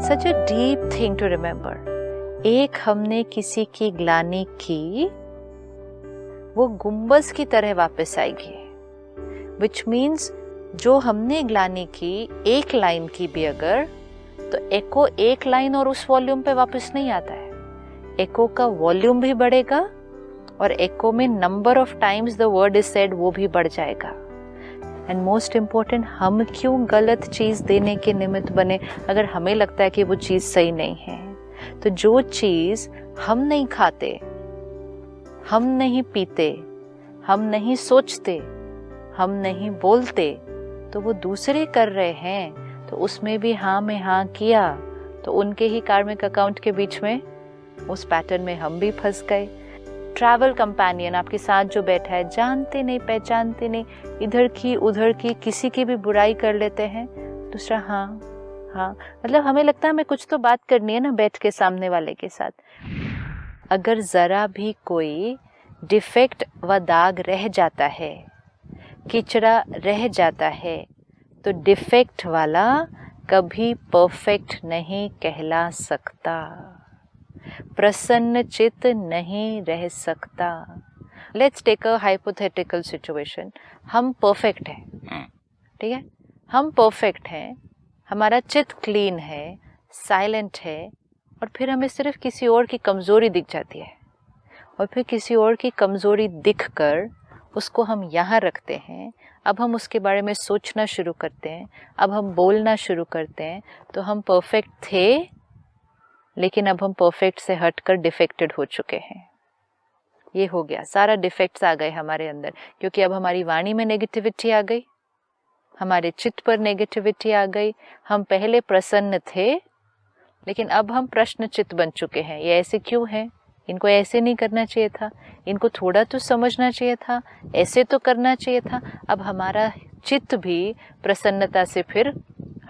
Such a deep thing to remember. एक हमने किसी की ग्लानि की, वो गुंबज की तरह वापस आएगी, विच मीन्स जो हमने ग्लानि की एक लाइन की भी अगर, तो एको एक लाइन और उस वॉल्यूम पे वापस नहीं आता है। एको का वॉल्यूम भी बढ़ेगा और एको में number of times the word is said वो भी बढ़ जाएगा। एंड मोस्ट इम्पोर्टेंट, हम क्यों गलत चीज देने के निमित्त बने अगर हमें लगता है कि वो चीज सही नहीं है। तो जो चीज हम नहीं खाते, हम नहीं पीते, हम नहीं सोचते, हम नहीं बोलते, तो वो दूसरे कर रहे हैं, तो उसमें भी हाँ में हाँ किया, तो उनके ही कार्मिक अकाउंट के बीच में उस पैटर्न में हम भी फंस गए। ट्रैवल कंपेनियन आपके साथ जो बैठा है, जानते नहीं पहचानते नहीं, इधर की उधर की किसी की भी बुराई कर लेते हैं, दूसरा हाँ हाँ, मतलब हमें लगता है हमें कुछ तो बात करनी है ना बैठ के सामने वाले के साथ। अगर जरा भी कोई डिफेक्ट व दाग रह जाता है, किचरा रह जाता है, तो डिफेक्ट वाला कभी परफेक्ट नहीं कहला सकता, प्रसन्न चित्त नहीं रह सकता। Let's take a hypothetical situation. हम परफेक्ट हैं, ठीक है, हम परफेक्ट हैं, हमारा चित्त क्लीन है, साइलेंट है, और फिर हमें सिर्फ किसी और की कमजोरी दिख जाती है, और फिर किसी और की कमजोरी दिखकर उसको हम यहाँ रखते हैं। अब हम उसके बारे में सोचना शुरू करते हैं, अब हम बोलना शुरू करते हैं, तो हम परफेक्ट थे, लेकिन अब हम परफेक्ट से हटकर डिफेक्टेड हो चुके हैं। ये हो गया, सारा डिफेक्ट्स आ गए हमारे अंदर, क्योंकि अब हमारी वाणी में नेगेटिविटी आ गई, हमारे चित्त पर नेगेटिविटी आ गई। हम पहले प्रसन्न थे, लेकिन अब हम प्रश्न चित्त बन चुके हैं। ये ऐसे क्यों है, इनको ऐसे नहीं करना चाहिए था, इनको थोड़ा तो समझना चाहिए था, ऐसे तो करना चाहिए था। अब हमारा चित्त भी प्रसन्नता से फिर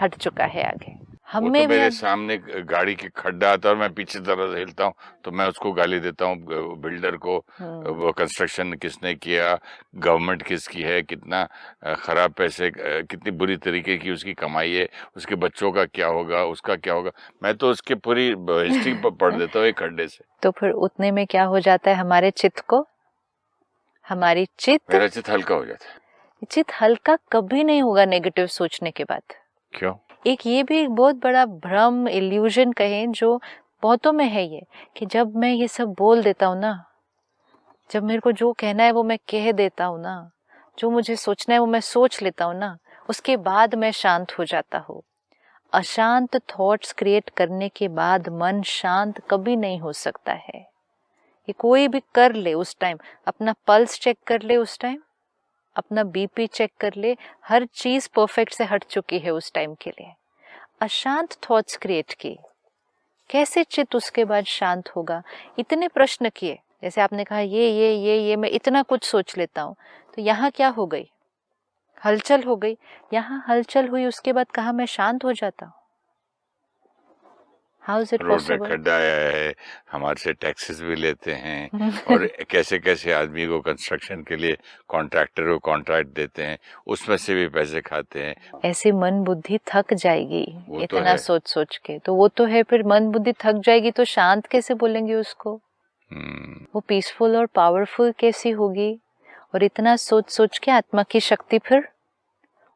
हट चुका है आगे। वो तो मेरे सामने गाड़ी के खड्डा आता है और मैं पीछे तरह से हिलता हूँ तो मैं उसको गाली देता हूँ, बिल्डर को। वो कंस्ट्रक्शन किसने किया, गवर्नमेंट किसकी है, कितना खराब पैसे, कितनी बुरी तरीके की उसकी कमाई है, उसके बच्चों का क्या होगा, उसका क्या होगा। मैं तो उसकी पूरी हिस्ट्री पढ़ देता हूँ एक खड्डे से। तो फिर उतने में क्या हो जाता है हमारे चित्त को, मेरा चित्त हल्का हो जाता है। चित्त हल्का कभी नहीं होगा नेगेटिव सोचने के बाद। क्यों? एक ये भी बहुत बड़ा भ्रम, इल्यूजन कहें, जो बहुतों में है ये, कि जब मैं ये सब बोल देता हूँ ना, जब मेरे को जो कहना है वो मैं कह देता हूँ ना, जो मुझे सोचना है वो मैं सोच लेता हूँ ना, उसके बाद मैं शांत हो जाता हूँ। अशांत थॉट्स क्रिएट करने के बाद मन शांत कभी नहीं हो सकता है। ये कोई भी कर ले उस टाइम, अपना पल्स चेक कर ले उस टाइम, अपना बीपी चेक कर ले, हर चीज परफेक्ट से हट चुकी है उस टाइम के लिए। अशांत थॉट्स क्रिएट की, कैसे चित्त उसके बाद शांत होगा? इतने प्रश्न किए, जैसे आपने कहा ये मैं इतना कुछ सोच लेता हूँ, तो यहाँ क्या हो गई? हलचल हो गई। यहाँ हलचल हुई, उसके बाद कहा मैं शांत हो जाता हूँ? हाउ इज इट रोड में पॉसिबल? खड्डा आया है, हमारे से टैक्सेस भी लेते हैं, और कैसे कैसे आदमी को कंस्ट्रक्शन के लिए कॉन्ट्रैक्टर को कॉन्ट्रैक्ट देते हैं, उसमें से भी पैसे खाते हैं। ऐसी मन बुद्धि थक जाएगी इतना तो सोच सोच के, तो वो तो है, फिर मन बुद्धि थक जाएगी तो शांत कैसे बोलेंगे उसको? वो पीसफुल और पावरफुल कैसी होगी? और इतना सोच सोच के आत्मा की शक्ति फिर,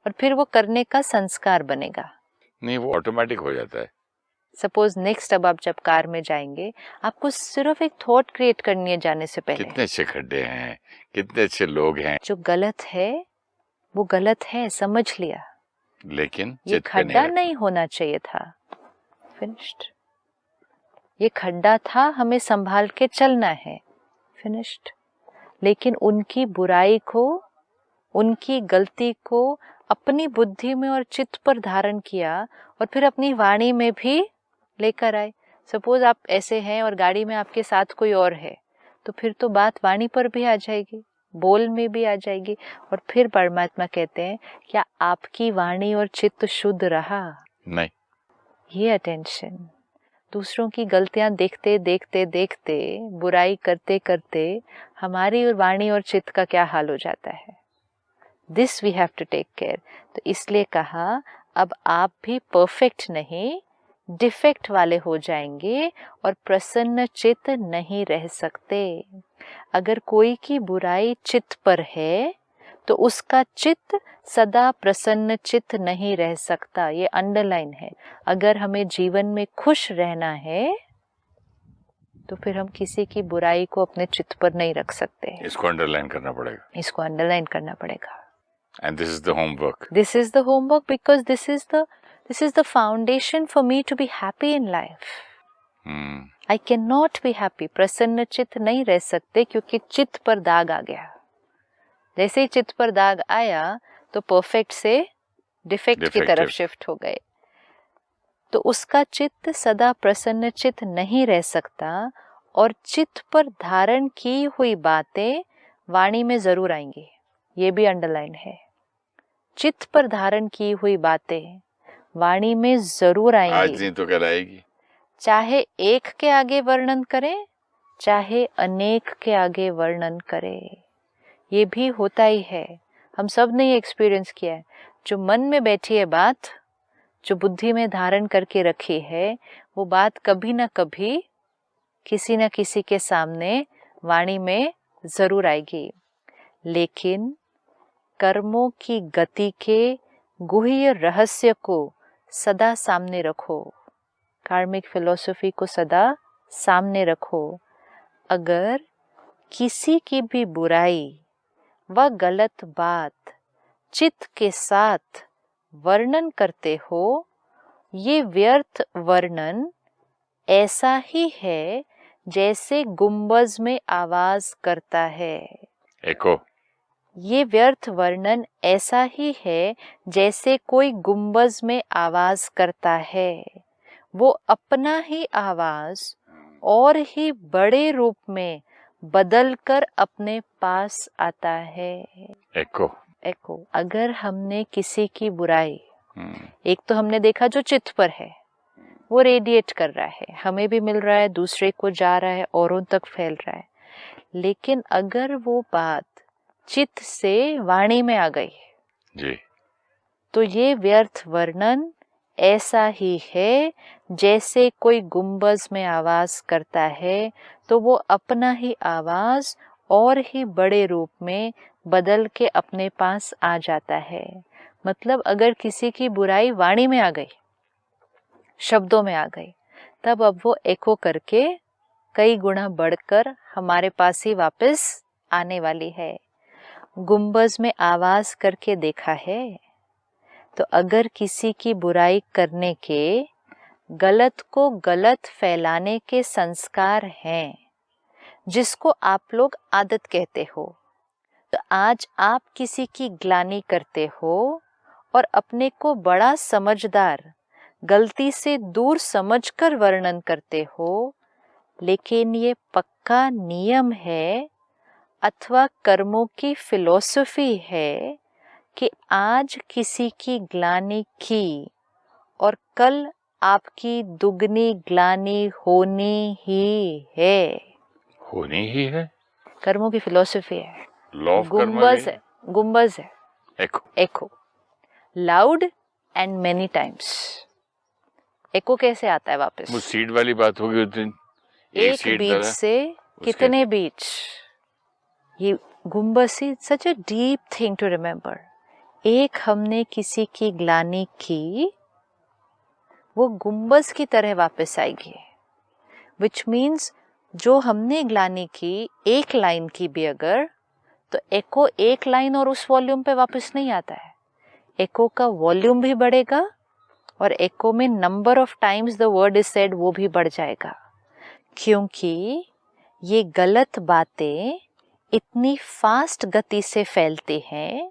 और फिर वो करने का संस्कार बनेगा नहीं, वो ऑटोमेटिक हो जाता है। सपोज नेक्स्ट, अब आप जब कार में जाएंगे, आपको सिर्फ एक थॉट क्रिएट करनी है जाने से पहले, कितने अच्छे खड्डे हैं, कितने अच्छे लोग हैं। जो गलत है वो गलत है, समझ लिया, लेकिन ये खड्डा नहीं होना चाहिए था, फिनिश्ड। ये खड्डा था, हमें संभाल के चलना है, फिनिश्ड। लेकिन उनकी बुराई को, उनकी गलती को अपनी बुद्धि में और चित्त पर धारण किया, और फिर अपनी वाणी में भी लेकर आए। सपोज आप ऐसे हैं और गाड़ी में आपके साथ कोई और है, तो फिर तो बात वाणी पर भी आ जाएगी, बोल में भी आ जाएगी। और फिर परमात्मा कहते हैं, क्या आपकी वाणी और चित्त शुद्ध रहा? नहीं। ये अटेंशन, दूसरों की गलतियां देखते देखते देखते, बुराई करते करते हमारी वाणी और चित्त का क्या हाल हो जाता है। This we have to take care. तो इसलिए कहा, अब आप भी परफेक्ट नहीं, डिफेक्ट वाले हो जाएंगे और प्रसन्न चित्त नहीं रह सकते। अगर कोई की बुराई चित्त पर है तो उसका चित्त सदा प्रसन्न चित्त नहीं रह सकता। ये अंडरलाइन है। अगर हमें जीवन में खुश रहना है तो फिर हम किसी की बुराई को अपने चित्त पर नहीं रख सकते। इसको अंडरलाइन करना पड़ेगा। इसको अंडरलाइन करना पड़ेगा। And this is the homework. This is the homework because this is the foundation for me to be happy in life. I cannot be happy. प्रसन्न चित्त नहीं रह सकते क्योंकि चित्त पर दाग आ गया। जैसे ही चित्त पर दाग आया तो परफेक्ट से डिफेक्ट की तरफ शिफ्ट हो गए। तो उसका चित्त सदा प्रसन्न चित्त नहीं रह सकता और चित्त पर धारण की हुई बातें वाणी में जरूर आएंगी। ये भी अंडरलाइन है। चित्त पर धारण की हुई बातें वाणी में जरूर आएंगी। आज नहीं तो कल आएगी। चाहे एक के आगे वर्णन करें, चाहे अनेक के आगे वर्णन करें। ये भी होता ही है। हम सब ने ये एक्सपीरियंस किया है। जो मन में बैठी है बात, जो बुद्धि में धारण करके रखी है, वो बात कभी ना कभी किसी न किसी के सामने वाणी में जरूर आएगी। लेकिन कर्मों की गति के गुह्य रहस्य को सदा सामने रखो। कार्मिक फिलॉसफी को सदा सामने रखो। अगर किसी की भी बुराई व गलत बात चित्त के साथ वर्णन करते हो, ये व्यर्थ वर्णन ऐसा ही है जैसे गुंबज में आवाज करता है। एको। ये व्यर्थ वर्णन ऐसा ही है जैसे कोई गुंबज में आवाज करता है। वो अपना ही आवाज और ही बड़े रूप में बदलकर अपने पास आता है। एको। अगर हमने किसी की बुराई, एक तो हमने देखा जो चित्त पर है, वो रेडिएट कर रहा है, हमें भी मिल रहा है, दूसरे को जा रहा है, औरों तक फैल रहा है। लेकिन अगर वो बात चित्त से वाणी में आ गई जी, तो ये व्यर्थ वर्णन ऐसा ही है जैसे कोई गुंबज में आवाज करता है, तो वो अपना ही आवाज और ही बड़े रूप में बदल के अपने पास आ जाता है। मतलब अगर किसी की बुराई वाणी में आ गई, शब्दों में आ गई, तब अब वो एको करके कई गुना बढ़कर हमारे पास ही वापस आने वाली है। गुंबज में आवाज करके देखा है? तो अगर किसी की बुराई करने के, गलत को गलत फैलाने के संस्कार हैं, जिसको आप लोग आदत कहते हो, तो आज आप किसी की ग्लानि करते हो और अपने को बड़ा समझदार, गलती से दूर समझकर वर्णन करते हो। लेकिन ये पक्का नियम है अथवा कर्मों की फिलॉसफी है कि आज किसी की ग्लानि की और कल आपकी दुगनी ग्लानि होनी ही है। होनी ही है। कर्मों की फिलॉसफी है। लॉ ऑफ गुंबज है, गुंबज है। Echo. Loud and many times. Echo कैसे आता है वापस? वो सीड वाली बात होगी उस दिन। एक बीज से कितने बीज? ये गुंबज ही such a deep thing to remember. एक हमने किसी की ग्लानि की, वो गुंबज की तरह वापस आएगी। विच मीन्स जो हमने ग्लानि की, एक लाइन की भी अगर, तो एको एक लाइन और उस वॉल्यूम पे वापस नहीं आता है। एको का वॉल्यूम भी बढ़ेगा और एको में number of times the word is said वो भी बढ़ जाएगा। क्योंकि ये गलत बातें इतनी फास्ट गति से फैलती हैं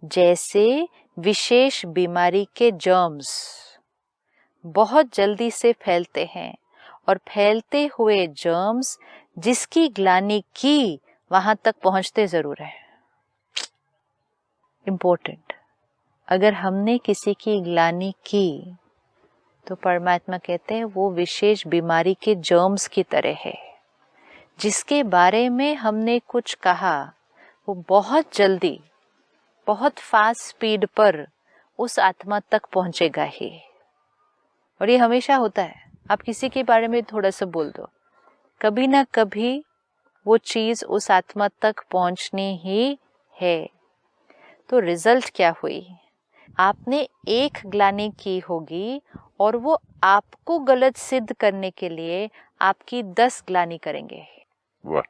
जैसे विशेष बीमारी के जर्म्स बहुत जल्दी से फैलते हैं, और फैलते हुए जर्म्स जिसकी ग्लानि की वहां तक पहुंचते जरूर है। इम्पोर्टेंट। अगर हमने किसी की ग्लानि की तो परमात्मा कहते हैं वो विशेष बीमारी के जर्म्स की तरह है। जिसके बारे में हमने कुछ कहा वो बहुत जल्दी, बहुत फास्ट स्पीड पर उस आत्मा तक पहुंचेगा ही। और ये हमेशा होता है। आप किसी के बारे में थोड़ा सा बोल दो, कभी ना कभी वो चीज उस आत्मा तक पहुंचनी ही है। तो रिजल्ट क्या हुई? आपने एक ग्लानि की होगी और वो आपको गलत सिद्ध करने के लिए आपकी 10 ग्लानि करेंगे। वाह।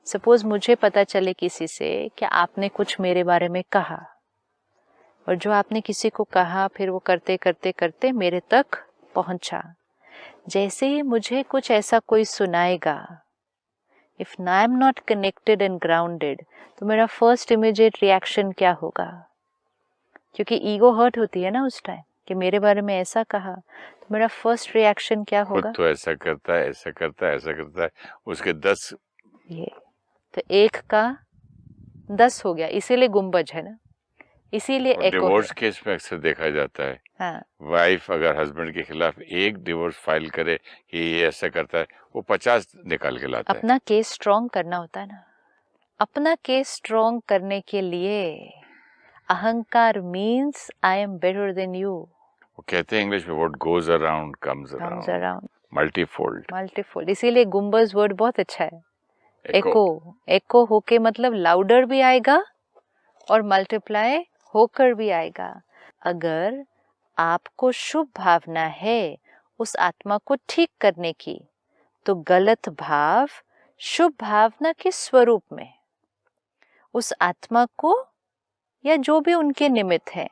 सपोज मुझे पता चले किसी से कि आपने कुछ मेरे बारे में कहा, और जो आपने किसी को कहा फिर वो करते करते करते मेरे तक पहुंचा। जैसे ही मुझे कुछ ऐसा कोई सुनाएगा, if I am not connected and grounded, तो मेरा फर्स्ट इमीडिएट रिएक्शन क्या होगा? क्योंकि ईगो हर्ट होती है ना उस टाइम कि मेरे बारे में ऐसा कहा, तो मेरा फर्स्ट रिएक्शन क्या होगा? तो ऐसा करता है, ऐसा करता है, ऐसा करता है, उसके 10। ये तो 1 का 10 हो गया, इसीलिए गुंबज है ना, इसीलिए एको डिवोर्स है। केस में अक्सर देखा जाता है, हाँ, वाइफ अगर हस्बैंड के खिलाफ एक डिवोर्स फाइल करे कि ये ऐसा करता है, वो 50 निकाल के लाता है। अपना केस स्ट्रॉन्ग करना होता है ना। अपना केस स्ट्रॉन्ग करने के लिए अहंकार means I am better than you. वो कहते हैं इंग्लिश में what goes around comes around, multifold. इसीलिए गुंबज वर्ड बहुत अच्छा है। एको होके मतलब लाउडर भी आएगा और मल्टीप्लाई होकर भी आएगा। अगर आपको शुभ भावना है उस आत्मा को ठीक करने की, तो गलत भाव शुभ भावना के स्वरूप में उस आत्मा को या जो भी उनके निमित्त है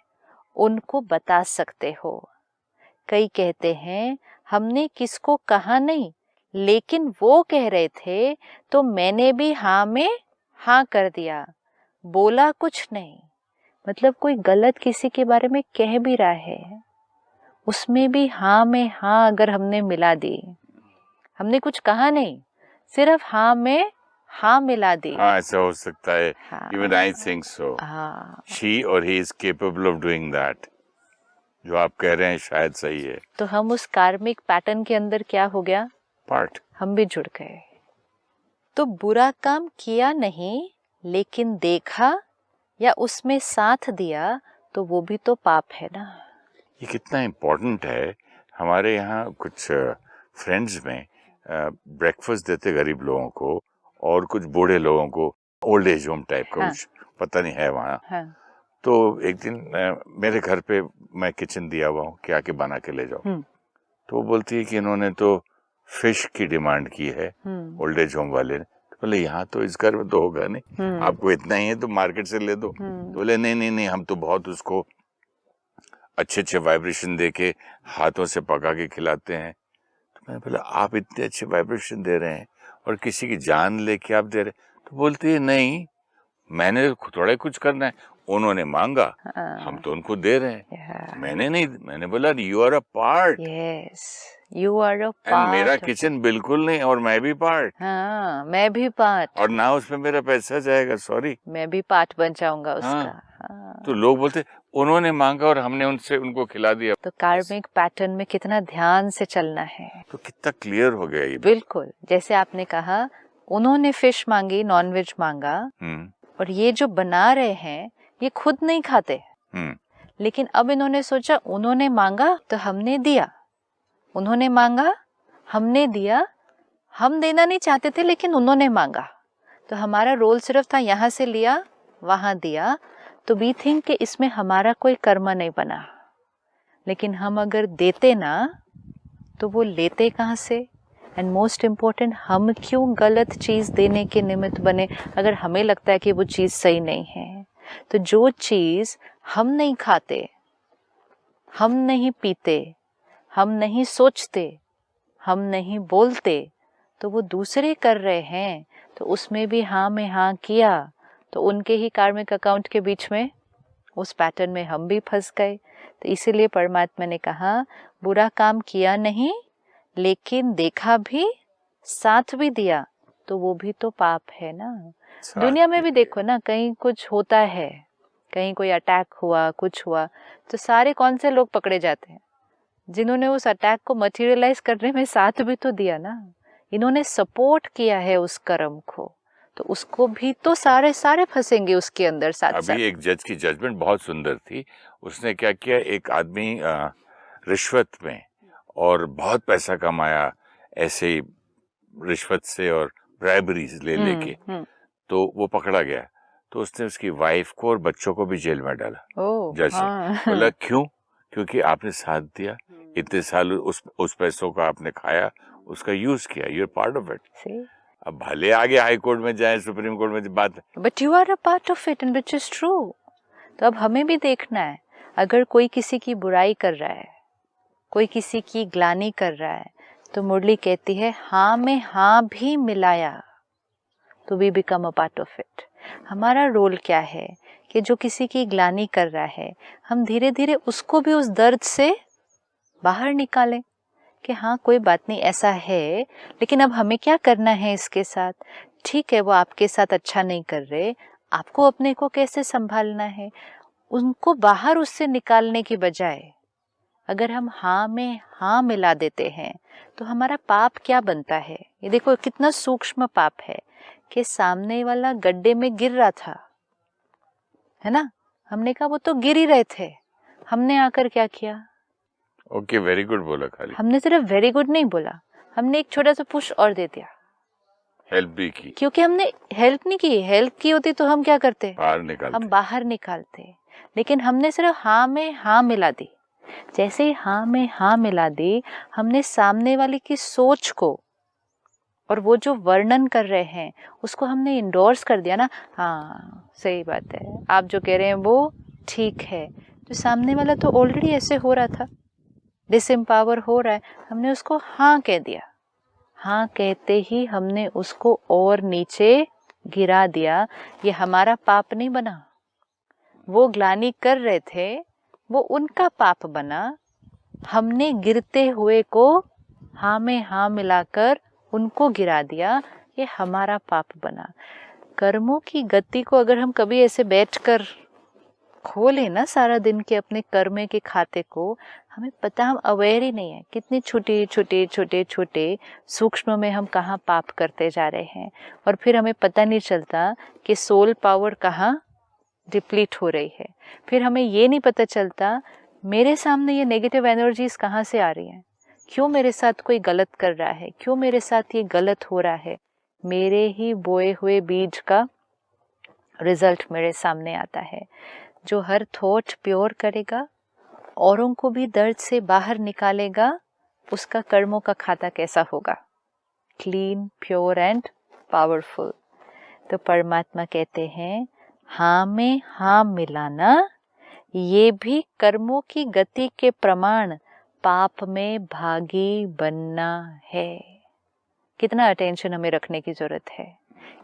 उनको बता सकते हो। कई कहते हैं हमने किसको कहा नहीं, लेकिन वो कह रहे थे तो मैंने भी हाँ में हाँ कर दिया, बोला कुछ नहीं। मतलब कोई गलत किसी के बारे में कह भी रहा है, उसमें भी हाँ में हाँ अगर हमने मिला दी, हमने कुछ कहा नहीं, सिर्फ हाँ में हाँ मिला दी। हाँ, ऐसा हो सकता है। हाँ, Even I think so. हाँ, She or he is capable of doing that. जो आप कह रहे हैं शायद सही है। तो हम उस कार्मिक पैटर्न के अंदर क्या हो गया? पार्ट। हम भी जुड़ गए। तो बुरा काम किया नहीं लेकिन देखा या उसमें साथ दिया, तो वो भी तो पाप है ना। ये कितना इम्पोर्टेंट है। हमारे यहाँ कुछ फ्रेंड्स में ब्रेकफास्ट देते गरीब लोगों को और कुछ बूढ़े लोगों को, ओल्ड एज होम टाइप का कुछ पता नहीं है वहाँ। हाँ। तो एक दिन मेरे घर पे मैं किचन दिया हुआ हूँ कि आके बना के ले जाओ। तो वो बोलती है कि इन्होंने तो फिश की डिमांड की है ओल्ड एज होम वाले ने। तो बोले यहाँ तो इस घर में तो होगा नहीं, आपको इतना ही है तो मार्केट से ले दो। तो बोले नहीं, हम तो बहुत उसको अच्छे वाइब्रेशन दे के हाथों से पका के खिलाते हैं। तो मैंने बोला आप इतने अच्छे वाइब्रेशन दे रहे हैं और किसी की जान लेके आप दे रहे हैं। तो बोलती है नहीं, मैंने थोड़ा कुछ करना है, उन्होंने मांगा, हम तो उनको दे रहे हैं, मैंने नहीं। मैंने बोला you are a part. Yes, you are a part. मेरा किचन बिल्कुल नहीं, और मैं भी पार्ट। हाँ, मैं भी पार्ट। और ना उसमें मेरा पैसा जाएगा, सॉरी, मैं भी पार्ट बन जाऊंगा उसका। हाँ। तो लोग बोलते उन्होंने मांगा और हमने उनको खिला दिया। तो कार्मिक पैटर्न में कितना ध्यान से चलना है। तो कितना क्लियर हो गया ये। बिल्कुल, जैसे आपने कहा उन्होंने फिश मांगी, नॉनवेज मांगा, और ये जो बना रहे हैं ये खुद नहीं खाते, लेकिन अब इन्होंने सोचा उन्होंने मांगा तो हमने दिया, उन्होंने मांगा हमने दिया, हम देना नहीं चाहते थे लेकिन उन्होंने मांगा, तो हमारा रोल सिर्फ था यहाँ से लिया वहां दिया। तो वी थिंक कि इसमें हमारा कोई कर्म नहीं बना, लेकिन हम अगर देते ना तो वो लेते कहाँ से? एंड मोस्ट इम्पोर्टेंट, हम क्यों गलत चीज देने के निमित्त बने अगर हमें लगता है कि वो चीज सही नहीं है? तो जो चीज हम नहीं खाते, हम नहीं पीते, हम नहीं सोचते, हम नहीं बोलते, तो वो दूसरे कर रहे हैं, तो उसमें भी हाँ में हाँ किया, तो उनके ही कार्मिक अकाउंट के बीच में उस पैटर्न में हम भी फंस गए। तो इसीलिए परमात्मा ने कहा बुरा काम किया नहीं लेकिन देखा भी, साथ भी दिया, तो वो भी तो पाप है ना। दुनिया में भी देखो ना, कहीं कुछ होता है, कहीं कोई अटैक हुआ, कुछ हुआ, तो सारे कौन से लोग पकड़े जाते हैं? जिन्होंने उस अटैक को मटेरियलाइज करने में साथ भी तो दिया ना, इन्होंने सपोर्ट किया है उस कर्म को, तो उसको भी तो सारे फंसेंगे उसके अंदर साथ। अभी एक जज की जजमेंट बहुत सुंदर थी। उसने क्या किया, एक आदमी रिश्वत में और बहुत पैसा कमाया ऐसे ही रिश्वत से और ब्राइबरीज ले लेके, तो वो पकड़ा गया। तो उसने उसकी वाइफ को और बच्चों को भी जेल में डाला जज ने। बोला क्यों? क्योंकि आपने साथ दिया, इतने साल उस पैसों का आपने खाया, उसका यूज किया, you are part of it. अब भले आगे हाई कोर्ट में जाए, सुप्रीम कोर्ट में बात, but you are a part of it and which is true. तो अब हमें भी देखना है, अगर कोई किसी की बुराई कर रहा है, कोई किसी की ग्लानि कर रहा है, तो मुरली कहती है हाँ में हाँ भी मिलाया तो we become a part of it. हमारा रोल क्या है कि जो किसी की ग्लानि कर रहा है, हम धीरे धीरे उसको भी उस दर्द से बाहर निकालें कि हाँ कोई बात नहीं, ऐसा है, लेकिन अब हमें क्या करना है इसके साथ। ठीक है, वो आपके साथ अच्छा नहीं कर रहे, आपको अपने को कैसे संभालना है, उनको बाहर उससे निकालने की बजाय अगर हम हाँ में हाँ मिला देते हैं तो हमारा पाप क्या बनता है। ये देखो कितना सूक्ष्म पाप है कि सामने वाला गड्ढे में गिर रहा था, है ना, हमने कहा वो तो गिर ही रहे थे, हमने आकर क्या किया, ओके वेरी गुड बोला, खाली हमने सिर्फ वेरी गुड नहीं बोला, हमने एक छोटा सा पुश और दे दिया, हेल्प भी की, क्योंकि हमने हेल्प नहीं की, हेल्प की होती तो हम क्या करते, बाहर निकालते, हम बाहर निकालते, लेकिन हमने सिर्फ हाँ में हाँ मिला दी। जैसे ही हाँ में हाँ मिला दी, हमने सामने वाले की सोच को और वो जो वर्णन कर रहे हैं उसको हमने इंडोर्स कर दिया ना, हाँ सही बात है, आप जो कह रहे हैं वो ठीक है। तो सामने वाला तो ऑलरेडी ऐसे हो रहा था, डिसएम्पावर हो रहा है, हमने उसको हाँ कह दिया। हाँ कहते ही हमने उसको और नीचे गिरा दिया। ये हमारा पाप नहीं बना, वो ग्लानि कर रहे थे, वो उनका पाप बना। हमने गिरते हुए को हाँ में हाँ मिलाकर उनको गिरा दिया, ये हमारा पाप बना। कर्मों की गति को अगर हम कभी ऐसे बैठकर खोले ना सारा दिन के अपने कर्म के खाते को, हमें पता, हम अवेयर ही नहीं है कितनी छोटे छोटे छोटे छोटे सूक्ष्म में हम कहाँ पाप करते जा रहे हैं, और फिर हमें पता नहीं चलता कि सोल पावर कहाँ डिप्लीट हो रही है। फिर हमें ये नहीं पता चलता मेरे सामने ये नेगेटिव एनर्जीज कहाँ से आ रही हैं, क्यों मेरे साथ कोई गलत कर रहा है, क्यों मेरे साथ ये गलत हो रहा है। मेरे ही बोए हुए बीज का रिजल्ट मेरे सामने आता है। जो हर थॉट प्योर करेगा, औरों को भी दर्द से बाहर निकालेगा, उसका कर्मों का खाता कैसा होगा, क्लीन, प्योर एंड पावरफुल। तो परमात्मा कहते हैं हाँ में हाँ मिलाना, ये भी कर्मों की गति के प्रमाण पाप में भागी बनना है। कितना अटेंशन हमें रखने की जरूरत है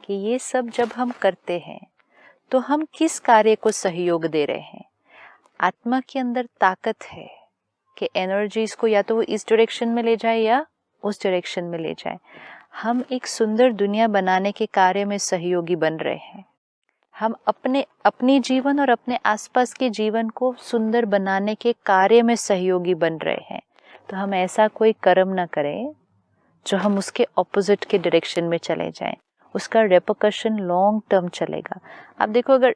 कि ये सब जब हम करते हैं तो हम किस कार्य को सहयोग दे रहे हैं। आत्मा के अंदर ताकत है कि एनर्जीज को या तो वो इस डायरेक्शन में ले जाए या उस डायरेक्शन में ले जाए। हम एक सुंदर दुनिया बनाने के कार्य में सहयोगी बन रहे हैं। हम अपनी जीवन और अपने आसपास के जीवन को सुंदर बनाने के कार्य में सहयोगी बन रहे हैं। तो हम ऐसा कोई कर्म ना करें जो हम उसके ऑपोजिट के डायरेक्शन में चले जाएं, उसका रेपरकशन लॉन्ग टर्म चलेगा। आप देखो, अगर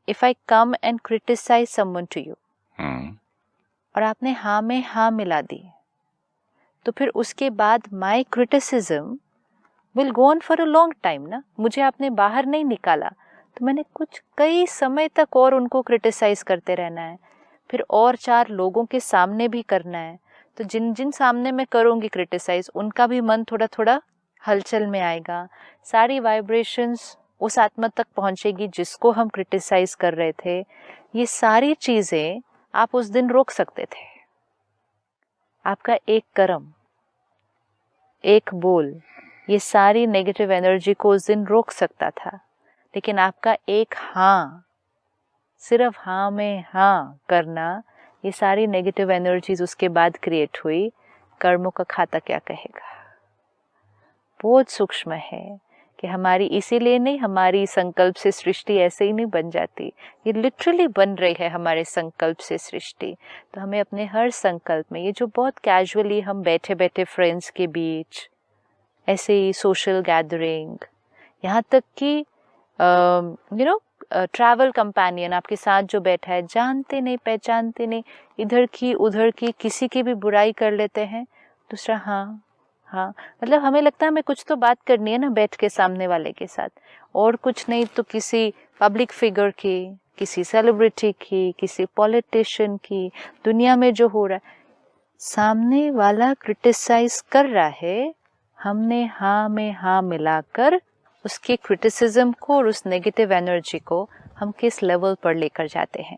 if I come and criticise someone to you और आपने हाँ में हाँ मिला दी, तो फिर उसके बाद my criticism will go on for a long time ना। मुझे आपने बाहर नहीं निकाला तो मैंने कुछ कई समय तक और उनको क्रिटिसाइज करते रहना है, फिर और 4 लोगों के सामने भी करना है। तो जिन जिन सामने मैं करूँगी क्रिटिसाइज, उनका भी मन थोड़ा थोड़ा हलचल में आएगा, सारी वाइब्रेशंस उस आत्मा तक पहुंचेगी जिसको हम क्रिटिसाइज कर रहे थे। ये सारी चीजें आप उस दिन रोक सकते थे। आपका एक कर्म, एक बोल, ये सारी नेगेटिव एनर्जी को उस दिन रोक सकता था, लेकिन आपका एक हाँ, सिर्फ हाँ में हाँ करना, ये सारी नेगेटिव एनर्जीज उसके बाद क्रिएट हुई। कर्मों का खाता क्या कहेगा। बहुत सूक्ष्म है कि हमारी, इसीलिए नहीं, हमारी संकल्प से सृष्टि ऐसे ही नहीं बन जाती, ये लिटरली बन रही है हमारे संकल्प से सृष्टि। तो हमें अपने हर संकल्प में, ये जो बहुत कैजुअली हम बैठे बैठे फ्रेंड्स के बीच, ऐसे ही सोशल गैदरिंग, यहाँ तक कि ट्रैवल कंपेनियन आपके साथ जो बैठा है, जानते नहीं पहचानते नहीं, इधर की उधर की किसी की भी बुराई कर लेते हैं। दूसरा हाँ हाँ, मतलब हमें लगता है हमें कुछ तो बात करनी है ना बैठ के सामने वाले के साथ, और कुछ नहीं तो किसी पब्लिक फिगर की, किसी सेलिब्रिटी की, किसी पॉलिटिशियन की, दुनिया में जो हो रहा है। सामने वाला क्रिटिसाइज कर रहा है, हमने हाँ में हाँ मिलाकर उसके क्रिटिसिज्म को और उस नेगेटिव एनर्जी को हम किस लेवल पर लेकर जाते हैं।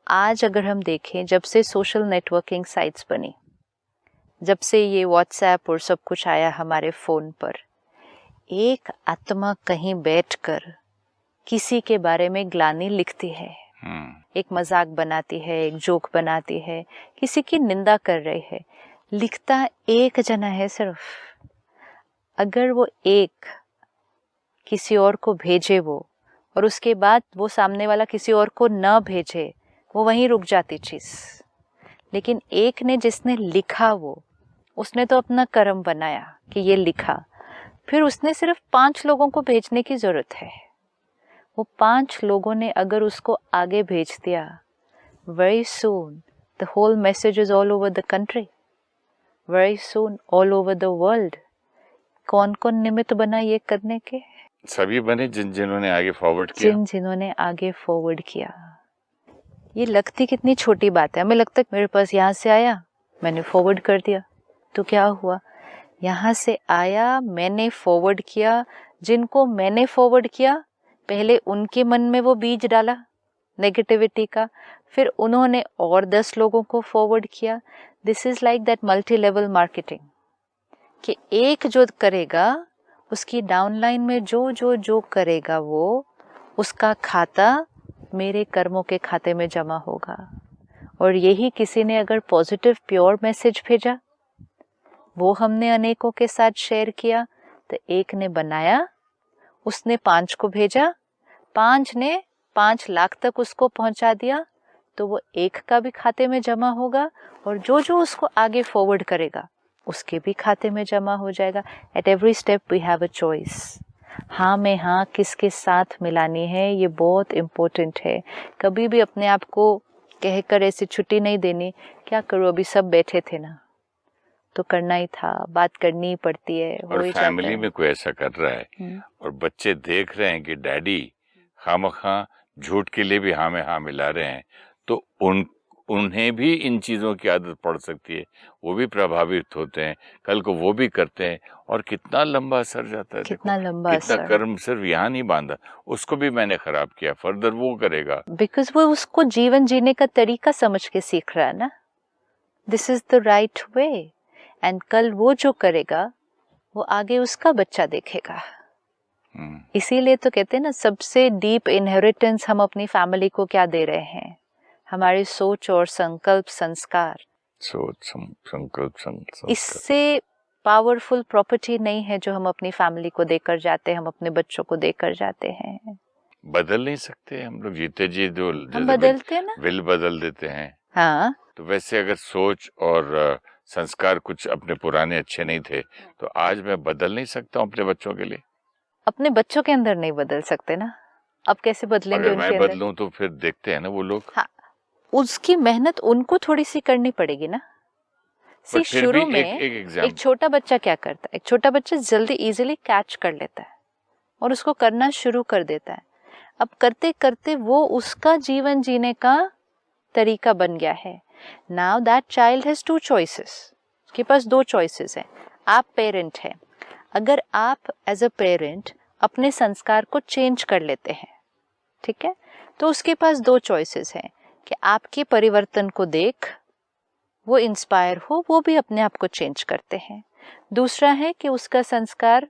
आज अगर हम देखें, जब से सोशल नेटवर्किंग साइट्स बनी, जब से ये व्हाट्सएप और सब कुछ आया हमारे फ़ोन पर, एक आत्मा कहीं बैठकर किसी के बारे में ग्लानि लिखती है, एक मजाक बनाती है, एक जोक बनाती है, किसी की निंदा कर रही है, लिखता एक जना है सिर्फ। अगर वो एक किसी और को भेजे वो, और उसके बाद वो सामने वाला किसी और को न भेजे, वो वहीं रुक जाती चीज़। लेकिन एक ने जिसने लिखा, वो उसने तो अपना कर्म बनाया कि ये लिखा, फिर उसने सिर्फ 5 लोगों को भेजने की ज़रूरत है। वो 5 लोगों ने अगर उसको आगे भेज दिया, very soon the whole message is all over the country, very soon all over the world। कौन कौन निमित्त बना ये करने के? सभी बने जिन्होंने आगे फॉरवर्ड किया, जिन्होंने आगे फॉरवर्ड किया। ये लगती कितनी छोटी बात है, हमें लगता है मेरे पास यहाँ से आया, मैंने फॉरवर्ड कर दिया, तो क्या हुआ? यहाँ से आया, मैंने फॉरवर्ड किया, जिनको मैंने फॉरवर्ड किया पहले उनके मन में वो बीज डाला नेगेटिविटी का, फिर उन्होंने और 10 लोगों को फॉरवर्ड किया। This is like that multi level marketing, कि एक जो करेगा उसकी डाउनलाइन में जो जो जो करेगा वो, उसका खाता मेरे कर्मों के खाते में जमा होगा। और यही किसी ने अगर पॉजिटिव प्योर मैसेज भेजा, वो हमने अनेकों के साथ शेयर किया, तो एक ने बनाया, उसने 5 को भेजा, 5 ने 5 लाख तक उसको पहुंचा दिया, तो वो एक का भी खाते में जमा होगा, और जो जो उसको आगे फॉरवर्ड करेगा उसके भी खाते में जमा हो जाएगा। At every step we have a choice. हाँ में हाँ किसके साथ मिलानी है, ये बहुत इम्पोर्टेंट है। कभी भी अपने आप को कहकर ऐसी छुट्टी नहीं देनी, क्या करूँ अभी सब बैठे थे ना, तो करना ही था, बात करनी ही पड़ती है। और फैमिली में कोई ऐसा कर रहा है और बच्चे देख रहे हैं कि डैडी खामखा झूठ के लिए भी हाँ में हाँ मिला रहे हैं, तो उन्हें भी इन चीजों की आदत पड़ सकती है, वो भी प्रभावित होते हैं, कल को वो भी करते हैं, और कितना लंबा असर जाता है। कितना लंबा कितना असर। कर्म सिर्फ यहाँ नहीं बांधा, उसको भी मैंने खराब किया, फर्दर वो करेगा, बिकॉज वो उसको जीवन जीने का तरीका समझ के सीख रहा है ना, this is the right way, and कल वो जो करेगा वो आगे उसका बच्चा देखेगा। इसीलिए तो कहते हैं ना, सबसे डीप इनहेरिटेंस हम अपनी फैमिली को क्या दे रहे हैं? हमारी सोच और संकल्प संस्कार। इससे पावरफुल प्रॉपर्टी नहीं है जो हम अपनी फैमिली को देकर जाते हैं, हम अपने बच्चों को देकर जाते हैं। बदल नहीं सकते हम लोग, जीते जी जो हम बदलते हैं ना, विल बदल देते हैं। हाँ, तो वैसे अगर सोच और संस्कार कुछ अपने पुराने अच्छे नहीं थे, तो आज मैं बदल नहीं सकता हूँ अपने बच्चों के लिए। अपने बच्चों के अंदर नहीं बदल सकते ना, अब कैसे बदलेंगे? अगर मैं बदलूं तो फिर देखते हैं ना वो लोग। हाँ, उसकी मेहनत उनको थोड़ी सी करनी पड़ेगी ना। सी शुरू में एक छोटा बच्चा क्या करता है? एक छोटा बच्चा जल्दी इजीली कैच कर लेता है और उसको करना शुरू कर देता है। अब करते करते वो उसका जीवन जीने का तरीका बन गया है। Now that child has 2 choices, उसके पास 2 choices हैं। आप पेरेंट हैं, अगर आप एज अ पेरेंट अपने संस्कार को चेंज कर लेते हैं, ठीक है, तो उसके पास 2 choices हैं कि आपके परिवर्तन को देख वो इंस्पायर हो, वो भी अपने आप को चेंज करते हैं। दूसरा है कि उसका संस्कार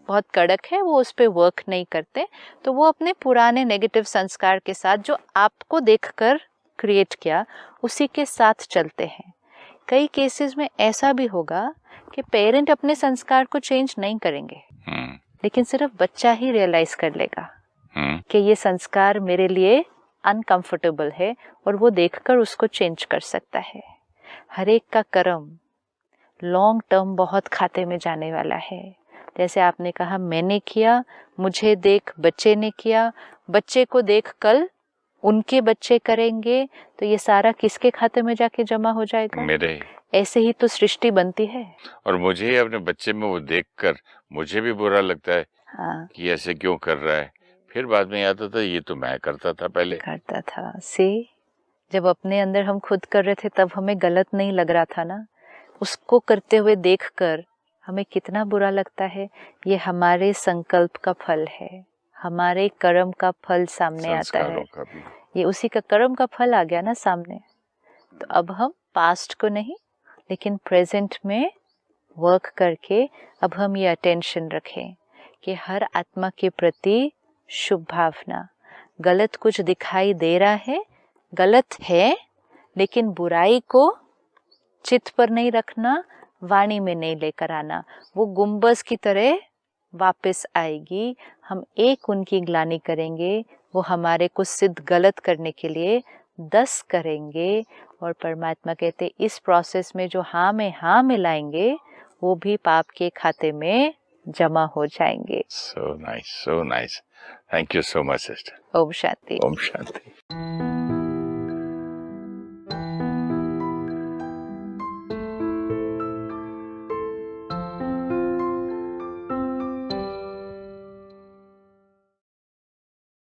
बहुत कड़क है, वो उस पर वर्क नहीं करते, तो वो अपने पुराने नेगेटिव संस्कार के साथ जो आपको देखकर क्रिएट किया उसी के साथ चलते हैं। कई केसेस में ऐसा भी होगा कि पेरेंट अपने संस्कार को चेंज नहीं करेंगे, लेकिन सिर्फ बच्चा ही रियलाइज कर लेगा कि ये संस्कार मेरे लिए अनकंफर्टेबल है, और वो देखकर उसको चेंज कर सकता है। हर एक का कर्म लॉन्ग टर्म बहुत खाते में जाने वाला है, जैसे आपने कहा मैंने किया, मुझे देख बच्चे ने किया, बच्चे को देख कल उनके बच्चे करेंगे, तो ये सारा किसके खाते में जाके जमा हो जाएगा? मेरे। ऐसे ही तो सृष्टि बनती है। और मुझे ही अपने बच्चे में वो देखकर मुझे भी बुरा लगता है हाँ, कि ऐसे क्यों कर रहा है। फिर बाद में याद आता ये तो मैं करता था पहले। करता था। से जब अपने अंदर हम खुद कर रहे थे तब हमें गलत नहीं लग रहा था ना, उसको करते हुए देखकर हमें कितना बुरा लगता है। ये हमारे संकल्प का फल है, हमारे कर्म का फल सामने आता है। संस्कारों का भी। ये उसी का कर्म का फल आ गया ना सामने। तो अब हम पास्ट को नहीं लेकिन प्रेजेंट में वर्क करके अब हम ये अटेंशन रखें कि हर आत्मा के प्रति शुभ भावना। गलत कुछ दिखाई दे रहा है, गलत है, लेकिन बुराई को चित्त पर नहीं रखना, वाणी में नहीं लेकर आना। वो गुंबज की तरह वापस आएगी। हम एक उनकी ग्लानि करेंगे, वो हमारे को सिद्ध गलत करने के लिए 10 करेंगे। और परमात्मा कहते इस प्रोसेस में जो हाँ में हाँ मिलाएंगे वो भी पाप के खाते में जमा हो जाएंगे। So nice, so nice. Thank you so much, sister. Om Shanti. Om Shanti.